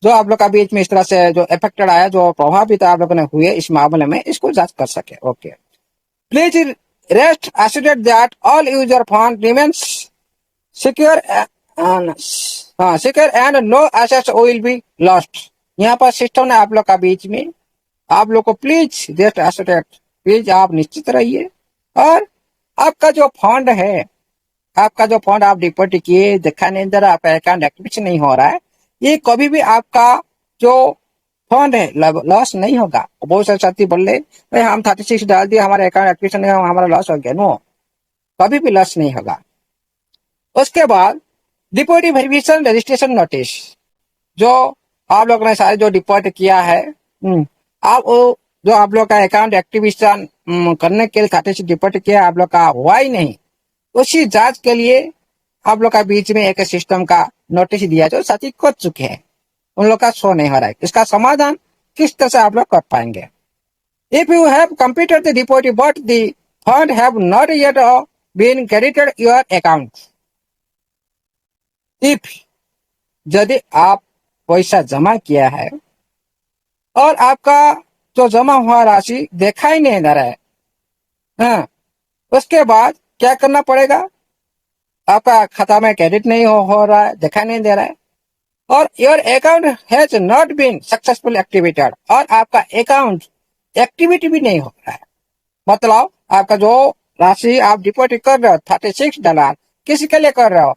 जो आप लोग का बीच में इस तरह से जो इफेक्टेड आया, जो प्रभावित आप लोगों ने हुए इस मामले में, इसको जांच कर सके। Okay, please rest assured that all user fund remains secure and no assets will be lost. यहाँ पर सिस्टम ने आप लोग का बीच में आप लोग को प्लीज रेस्ट एश्योर्ड, प्लीज आप निश्चित रहिए और आपका जो फंड है, आपका जो फंड आप डिपॉजिट किए दिखा नहीं दे रहा, आपका अकाउंट एक्टिवेशन नहीं हो रहा है, ये कभी भी आपका जो फंड है लॉस नहीं होगा। बहुत सारे साथी बोल रहे भाई हम 36 डाल दिए, हमारे अकाउंट एक्टिवेशन नहीं हुआ, हमारा लॉस हो गया। नो, कभी भी लॉस नहीं होगा। उसके बाद डिपॉजिट वेरिफिकेशन रजिस्ट्रेशन नोटिस, जो आप लोगों ने सारे जो डिपॉजिट किया है, आप वो जो आप लोग का अकाउंट एक्टिवेशन करने के लिए खाते से डिपॉजिट किया आप लोग का हुआ ही नहीं, उसी जांच के लिए आप लोग का बीच में एक सिस्टम का नोटिस दिया जो साथी कर चुके हैं, उन लोग का शो नहीं हो रहा है। इसका समाधान किस तरह से आप लोग कर पाएंगे? If you have completed the deposit but the fund have not yet been credited your account, if यदि आप पैसा जमा किया है और आपका जो जमा हुआ राशि देखा ही नहीं दे रहा है, हाँ, उसके बाद क्या करना पड़ेगा? आपका खाता में क्रेडिट नहीं हो रहा है, देखा नहीं दे रहा है, और your account has not been successful activated, और आपका अकाउंट एक्टिविटी भी नहीं हो रहा है। मतलब आपका जो राशि आप डिपॉजिट कर रहे हो $36 किसी के लिए कर रहे हो,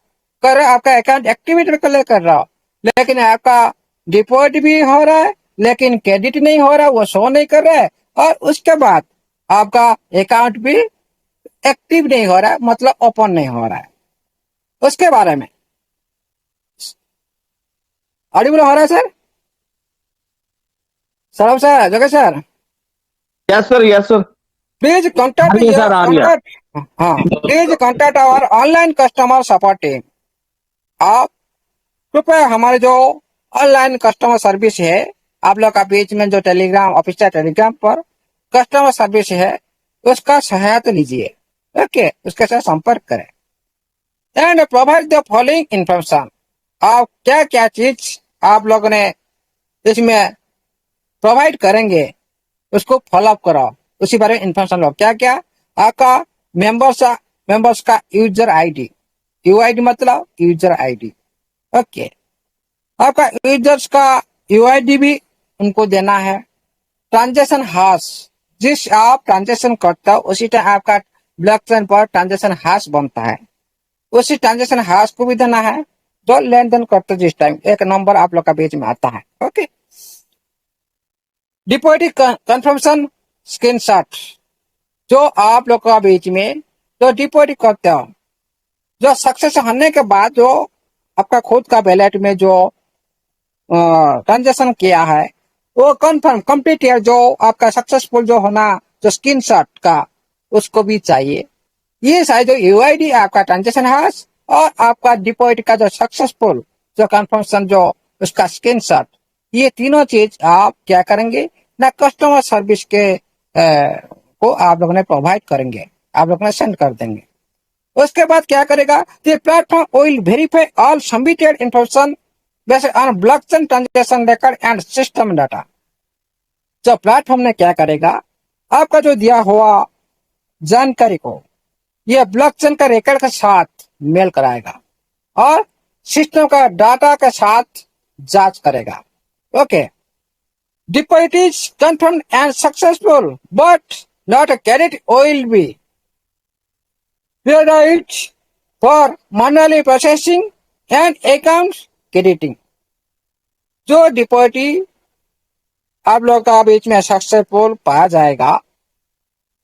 आपका अकाउंट एक्टिवेट के लिए कर रहे हो, लेकिन आपका डिपॉजिट भी हो रहा है लेकिन क्रेडिट नहीं हो रहा, वो शो नहीं कर रहा है, और उसके बाद आपका अकाउंट भी एक्टिव नहीं हो रहा है, मतलब ओपन नहीं हो रहा है। उसके बारे में ऑडिबल हो रहा है सर? सर सर जगह sir, yes sir, yes sir. Please आ रही है सर, आ रही है। हाँ, please contact our online customer support team. आप कृपया हमारे जो ऑनलाइन कस्टमर सर्विस है, आप लोग का बीच में जो टेलीग्राम ऑफिशियल टेलीग्राम पर कस्टमर सर्विस है, उसका सहायता लीजिए। ओके, उसके साथ संपर्क करें and provide the following information. आप क्या क्या चीज आप लोगों ने इसमें प्रोवाइड करेंगे, उसको फॉलोअप करो, उसी बारे में इंफॉर्मेशन लो। क्या क्या? आपका मेंबर्स का यूजर आईडी, यूआईडी मतलब यूजर आईडी। ओके, आपका यूजर्स का यूआईडी भी उनको देना है। ट्रांजेक्शन हाश, जिस आप ट्रांजेक्शन करते हो उसी टाइम आपका ब्लॉकचेन पर ट्रांजेक्शन हाश बनता है, उसी ट्रांजेक्शन हाश को भी देना है। जो लेन देन करते हो जिस टाइम, एक नंबर आप लोग का बीच में आता है। ओके, डिपॉजिट कंफर्मेशन स्क्रीनशॉट, जो आप लोग का बीच में जो डिपॉजिट करते हो, जो सक्सेस होने के बाद जो आपका खुद का वैलेट में जो ट्रांजेक्शन किया है वो कंफर्म कंप्लीट है, जो आपका सक्सेसफुल जो होना, जो स्क्रीनशॉट का उसको भी चाहिए। ये सारे जो यूआईडी आपका ट्रांजेक्शन है और आपका डिपॉजिट का जो सक्सेसफुल जो कंफर्मेशन जो उसका स्क्रीनशॉट, ये तीनों चीज आप क्या करेंगे ना, कस्टमर सर्विस के को आप लोगों ने प्रोवाइड करेंगे, आप लोगों ने सेंड कर देंगे। उसके बाद क्या करेगा? The platform will verify all submitted information based on blockchain transaction record and system data. जो प्लेटफॉर्म ने क्या करेगा, आपका जो दिया हुआ जानकारी को यह ब्लॉकचेन का रिकॉर्ड के साथ मेल कराएगा और सिस्टम का डाटा के साथ जांच करेगा। Okay, deposit is confirm and successful but not credit will be prioritized for manually processing and account crediting. जो डिपॉजिट आप लोग का बीच में सक्सेसफुल पाया जाएगा,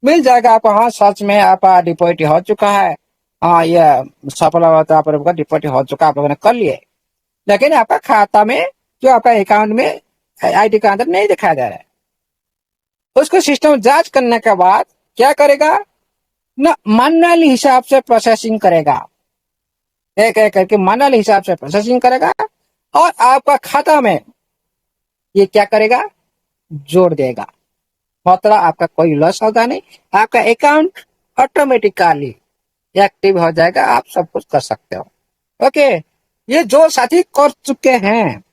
मिल जाएगा आपको, हाँ सच में आपका डिपॉजिट हो चुका है, हाँ यह सफल होता आप लोगों का डिपॉजिट हो चुका, आप लोगों ने कर लिए, लेकिन आपका खाता में जो आपका अकाउंट में आईडी का अंदर नहीं दिखाया जा रहा है। उसको सिस्टम जांच करने के बाद क्या करेगा ना, मैनुअली हिसाब से प्रोसेसिंग करेगा, एक एक करके मैनुअल हिसाब से प्रोसेसिंग करेगा और आपका खाता में ये क्या करेगा, जोड़ देगा। मतलब आपका कोई लॉस होगा नहीं, आपका अकाउंट ऑटोमेटिकली एक्टिव हो जाएगा, आप सब कुछ कर सकते हो। ओके, ये जो साथी कर चुके हैं,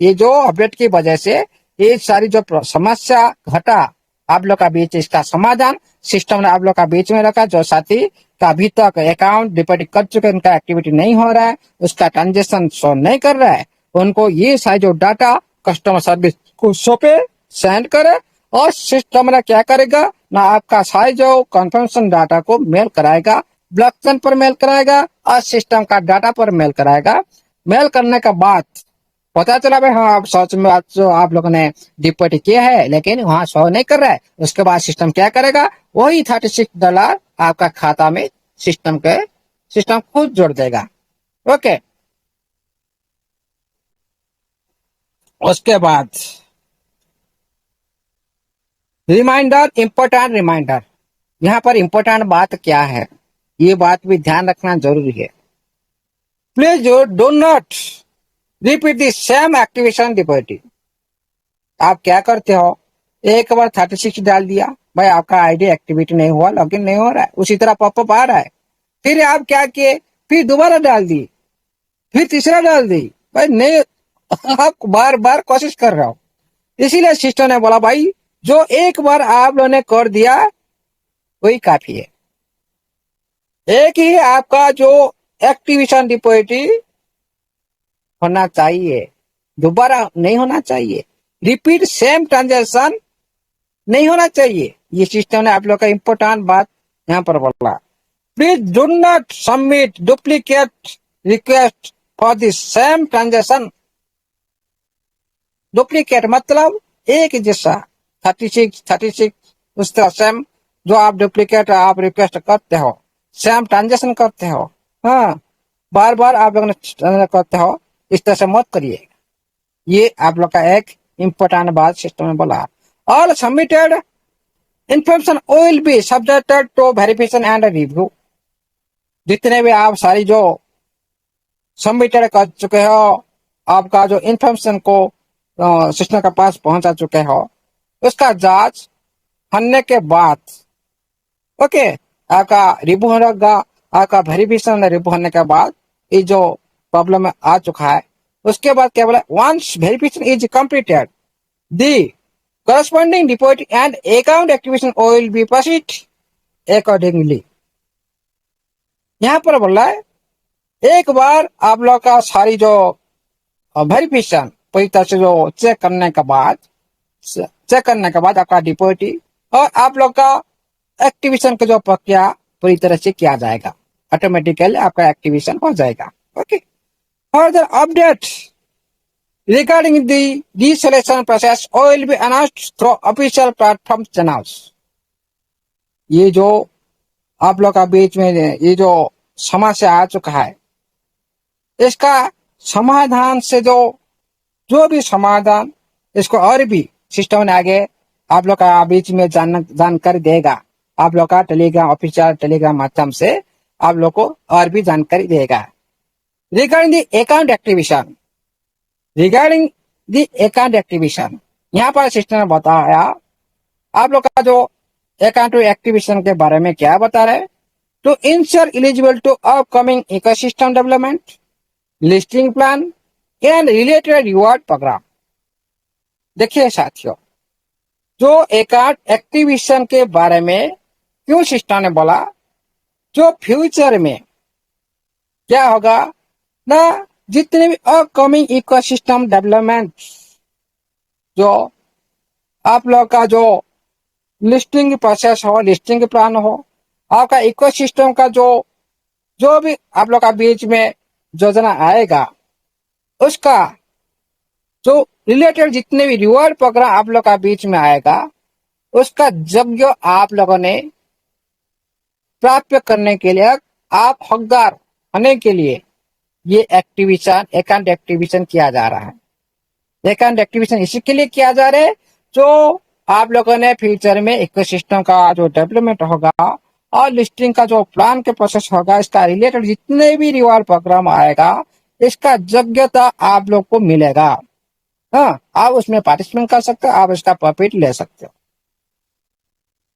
ये जो अपडेट की वजह से ये सारी जो समस्या घटा आप लोग का बीच, इसका समाधान सिस्टम ने आप लोग का बीच में रखा। जो साथी का अभी तक अकाउंट डिपॉजिट कर चुके हैं, उनका एक्टिविटी नहीं हो रहा है, उसका ट्रांजेक्शन शो नहीं कर रहा है, उनको ये सारी जो डाटा कस्टमर सर्विस को सौंपे, सेंड करे और सिस्टम ने क्या करेगा ना, आपका सारे जो कंफर्मेशन डाटा को मेल कराएगा, ब्लॉकचेन पर मेल कराएगा और सिस्टम का डाटा पर मेल कराएगा। मेल करने के बाद पता चला भाई हाँ आप सच में जो आप लोगों ने डिपॉजिट किया है लेकिन वहां शो नहीं कर रहा है, उसके बाद सिस्टम क्या करेगा, वही $36 आपका खाता में सिस्टम खुद जोड़ देगा। ओके, उसके बाद रिमाइंडर, इंपॉर्टेंट रिमाइंडर। यहाँ पर इंपॉर्टेंट बात क्या है, ये बात भी ध्यान रखना जरूरी है। Please do not repeat the same activation deposit. आप क्या करते हो, एक बार 36 डाल दिया, भाई आपका आईडी एक्टिवेट नहीं हुआ, लॉगिन नहीं हो रहा है, उसी तरह पॉपअप आ रहा है। फिर आप क्या किए, फिर दोबारा डाल दी, फिर तीसरा डाल दी, भाई नहीं, आप बार बार कोशिश कर रहे हो। इसीलिए सिस्टम ने बोला भाई जो एक बार आप लोगों ने कर दिया वही काफी है। एक ही आपका जो एक्टिवेशन डिपोजिट होना चाहिए, दोबारा नहीं होना चाहिए, रिपीट सेम ट्रांजेक्शन नहीं होना चाहिए। ये सिस्टम ने आप लोग का इंपॉर्टेंट बात यहाँ पर बोला। Please do not submit duplicate request for the same transaction. Duplicate मतलब एक जैसा 36 उस तरह सेम जो आप डुप्लीकेट आप रिक्वेस्ट करते हो, सेम ट्रांजेक्शन करते हो, हाँ बार बार आप लोग करते हो, इस तरह से मत करिए। ये आप लोग का एक इंपॉर्टेंट बात सिस्टम में बोला। All submitted information will be subjected to verification and review. जितने भी आप सारी जो सबमिटेड कर चुके हो, आपका जो इंफॉर्मेशन को सिस्टम के पास पहुंचा चुके हो, उसका जांच होने के बाद ओके आपका रिव्यू होगा। आपका वेरिफिकेशन रिव्यू होने के बाद ये जो प्रॉब्लम आ चुका है, उसके बाद क्या बोला, once verification is completed the corresponding deposit and account activation will be proceed accordingly। यहाँ पर बोला है एक बार आप लोग का सारी जो वेरिफिकेशन पूरी तरह से जो चेक करने के बाद आपका डिपोजिट और आप लोग का एक्टिवेशन का जो प्रक्रिया पूरी तरह से किया जाएगा, ऑटोमेटिकली आपका एक्टिवेशन हो जाएगा। Okay, further update regarding the reselection process will be announced through official platform channels। ये जो आप लोग का बीच में ये जो समस्या आ चुका है, इसका समाधान से जो भी समाधान इसको और भी सिस्टम ने आगे आप लोग का बीच में जानकारी देगा। आप लोग का टेलीग्राम ऑफिशियल टेलीग्राम माध्यम से आप लोग को और भी जानकारी देगा। Regarding the account activation, regarding the account activation, यहाँ पर सिस्टम ने बताया आप लोग का जो अकाउंट एक्टिवेशन के बारे में क्या बता रहे हैं। To ensure eligible to upcoming ecosystem development, listing plan and related reward program. देखिए साथियों, जो अकाउंट एक्टिवेशन के बारे में क्यों सिस्टम ने बोला, जो फ्यूचर में क्या होगा ना, जितने भी अपकमिंग इकोसिस्टम डेवलपमेंट, जो आप लोग का जो लिस्टिंग प्रोसेस हो, लिस्टिंग प्लान हो, आपका इकोसिस्टम का जो भी आप लोग का बीच में योजना आएगा, उसका जो रिलेटेड जितने भी रिवॉर्ड प्रोग्राम आप लोग का बीच में आएगा, उसका योग्य आप लोगों ने प्राप्त करने के लिए, आप हकदार होने के लिए ये एक्टिवेशन अकाउंट एक्टिवेशन किया जा रहा है। अकाउंट एक्टिवेशन इसी के लिए किया जा रहा है जो आप लोगों ने फ्यूचर में इकोसिस्टम का जो डेवलपमेंट होगा और लिस्टिंग का जो प्लान के प्रोसेस होगा, इसका रिलेटेड जितने भी रिवॉर्ड प्रोग्राम आएगा, इसका योग्यता आप लोग को मिलेगा। हाँ, आप उसमें पार्टिसिपेट कर सकते हो, आप इसका प्रॉफिट ले सकते हो।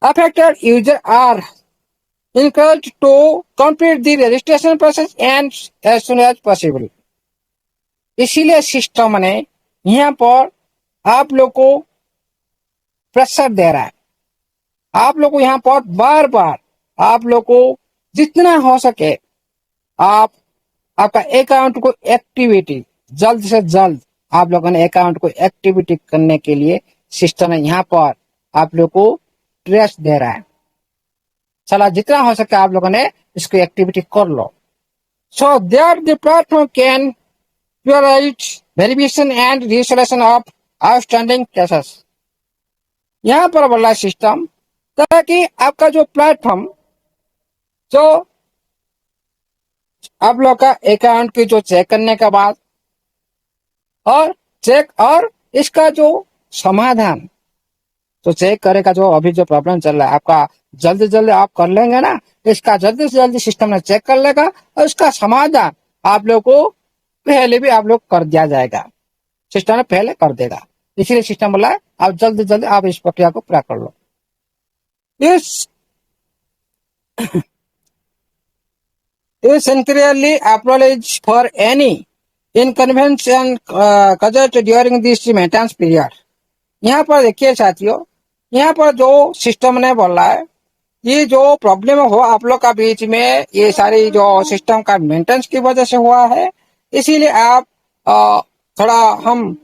Affected user are encouraged to complete the registration process and as soon as possible। इसीलिए सिस्टम ने यहाँ पर आप लोग को प्रेशर दे रहा है। आप लोग को यहाँ पर बार बार आप लोग को जितना हो सके आप आपका अकाउंट को एक्टिविटी जल्द से जल्द आप लोगों ने अकाउंट को एक्टिविटी करने के लिए सिस्टम ने यहाँ पर आप लोग को ट्रेस दे रहा है। चला जितना हो सके आप लोगों ने इसको एक्टिविटी कर लो, so that the platform can prioritize verification and resolution of outstanding cases. यहाँ पर बोला सिस्टम ताकि आपका जो प्लेटफॉर्म जो आप लोग का अकाउंट की जो चेक करने के बाद और चेक और इसका जो समाधान तो चेक करेगा जो अभी जो प्रॉब्लम चल रहा है आपका, जल्दी जल्दी आप कर लेंगे ना, इसका जल्दी से जल्दी सिस्टम ने चेक कर लेगा और इसका समाधान आप लोग को पहले भी आप लोग कर दिया जाएगा, सिस्टम ने पहले कर देगा। इसीलिए सिस्टम बोला है आप जल्दी जल्दी आप इस प्रक्रिया को पूरा कर लो। इस sincerely apologize for any inconvenience caused during this maintenance period। यहाँ पर देखिए साथियों, यहाँ पर जो सिस्टम ने बोला है ये जो प्रॉब्लम हो आप लोग का बीच में, ये सारी जो सिस्टम का मेंटेनेंस की वजह से हुआ है, इसीलिए आप थोड़ा हम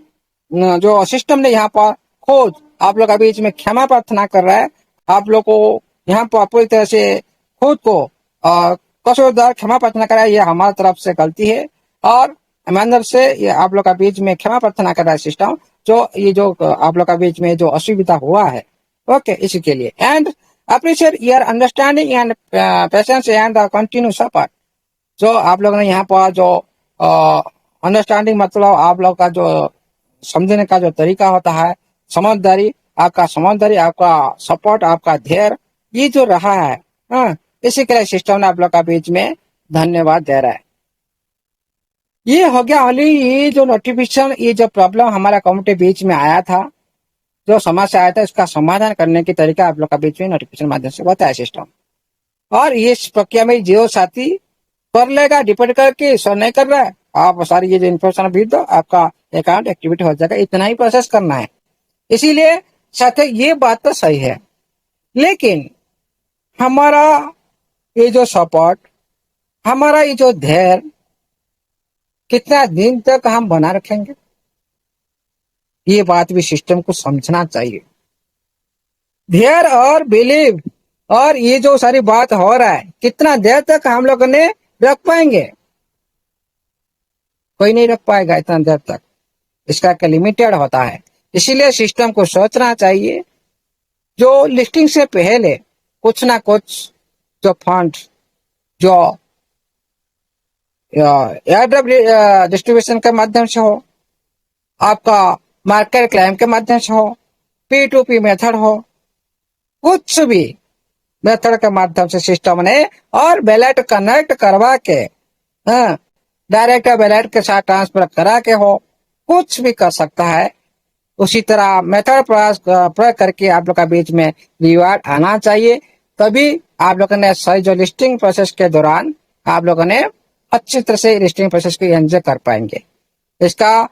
जो सिस्टम ने यहाँ पर खुद आप लोग का बीच में क्षमा प्रार्थना कर रहा है। आप लोग को यहाँ पर पूरी तरह से खुद को कसूरदार क्षमा प्रार्थना कर रहा है, ये हमारी तरफ से गलती है और अंदर से ये आप लोग का बीच में क्षमा प्रार्थना कर रहा है सिस्टम, जो ये जो आप लोग का बीच में जो असुविधा हुआ है, ओके, इसी के लिए। And appreciate your understanding and patience and continue support। जो आप लोगों ने यहाँ पर जो अंडरस्टैंडिंग मतलब आप लोग का जो समझने का जो तरीका होता है, समझदारी, आपका सपोर्ट, आपका धैर्य, ये जो रहा है, हाँ, इसी के लिए सिस्टम ने आप लोग का बीच में धन्यवाद दे रहा है। ये हो गया ओनली ये जो नोटिफिकेशन, ये जो प्रॉब्लम हमारा कम्युनिटी बीच में आया था, जो समस्या आया था, इसका समाधान करने की तरीका आप लोग का बीच में नोटिफिकेशन माध्यम से बताया सिस्टम। और इस प्रक्रिया में जियो साथी कर लेगा, डिपेंड करके सर नहीं कर रहा है, आप सारी ये जो इन्फॉर्मेशन भेज दो, आपका अकाउंट एक्टिवेट हो जाएगा, इतना ही प्रोसेस करना है। इसीलिए साथ ये बात तो सही है, लेकिन हमारा ये जो सपोर्ट, हमारा ये जो धैर्य कितना दिन तक हम बना रखेंगे, ये बात भी सिस्टम को समझना चाहिए। धैर्य और बिलीव और ये जो सारी बात हो रहा है, कितना देर तक हम लोग ने रख पाएंगे, कोई नहीं रख पाएगा इतना देर तक, इसका एक लिमिटेड होता है। इसीलिए सिस्टम को सोचना चाहिए, जो लिस्टिंग से पहले कुछ ना कुछ जो फंड जो एयरड्रॉप डिस्ट्रीब्यूशन के माध्यम से हो, आपका मार्केट क्लाइम के माध्यम से हो, P2P मेथड हो, कुछ भी मेथड के माध्यम से सिस्टम ने और बैलेट कनेक्ट करवा के, डायरेक्ट बैलेट के साथ ट्रांसफर करा के हो, कुछ भी कर सकता है। उसी तरह मेथड प्रयोग करके आप लोग का बीच में रिवार्ड आना चाहिए, तभी आप लोगों ने सही जो लिस्टिंग प्रोसेस के दौरान आप लोगों ने अच्छी तरह से लिस्टिंग प्रोसेस को एंजॉय कर पाएंगे। इसका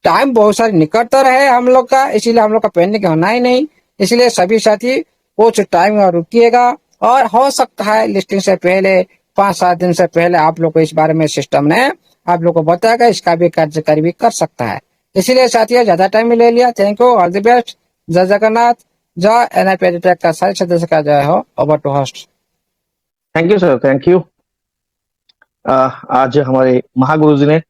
टाइम बहुत सारी निकटतर है हम लोग का, इसीलिए हम लोग का पेंडिंग होना ही नहीं। इसलिए सभी साथी कुछ टाइम रुकिएगा, और हो सकता है लिस्टिंग से पहले 5-7 दिन से पहले आप लोग को इस बारे में सिस्टम ने आप लोग को बताएगा, इसका भी कार्यकारी भी कर सकता है। इसीलिए साथियों ज्यादा टाइम ले लिया, thank you, all the best, जय जगन्नाथ, जय NIP एडुटेक का सारे सदस्य का जय हो। Over to host. Thank you sir, thank you. आज हमारे महागुरु जी ने